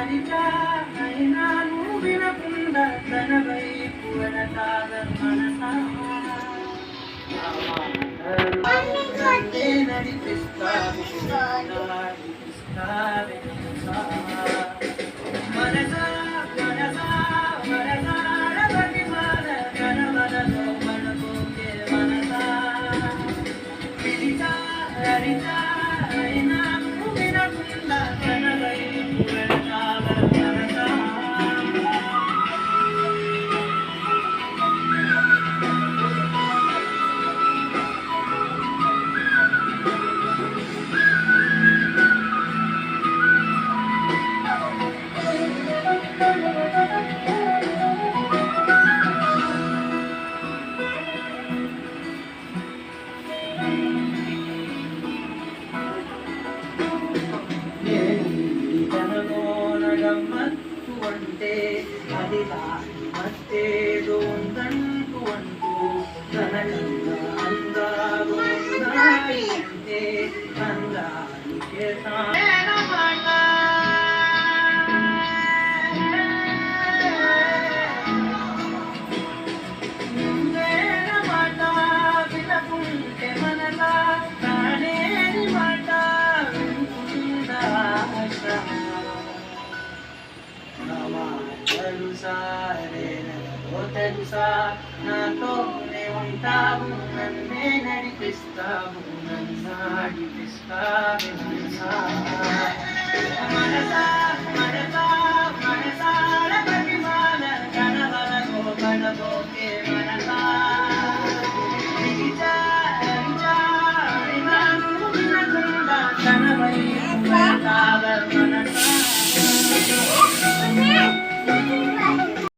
అరిచా అయినా నువ్వు వినకుండా తన వైపు వెళతాద మనసా నన్నే నడిపిస్తావు నడిపిస్తావే మనసా మనసా మనసార ప్రతిమాన కనవలలో మనకోకే మనసా పిలిచా హరిచా అయినా నువ్వు వినకుండా తన వైపు వెళతావ మనసా గమ్మత్తు అంటే అది మత్తేదో ఉందంటూ అంటూ తనకన్నా అందాలు ఉన్నాయి అంటే అందానికే మాట మాట వినకుంటే మనలా కానేని మాట వినుకుందా తెలుసా తెలుసా నాతోనే ఉంటావు నన్నే నడిపిస్తావు నన్ను నడిపిస్తావు మనసా మనసా మనసాల ప్రతిమాన కనవలలో కనబోకే మనసా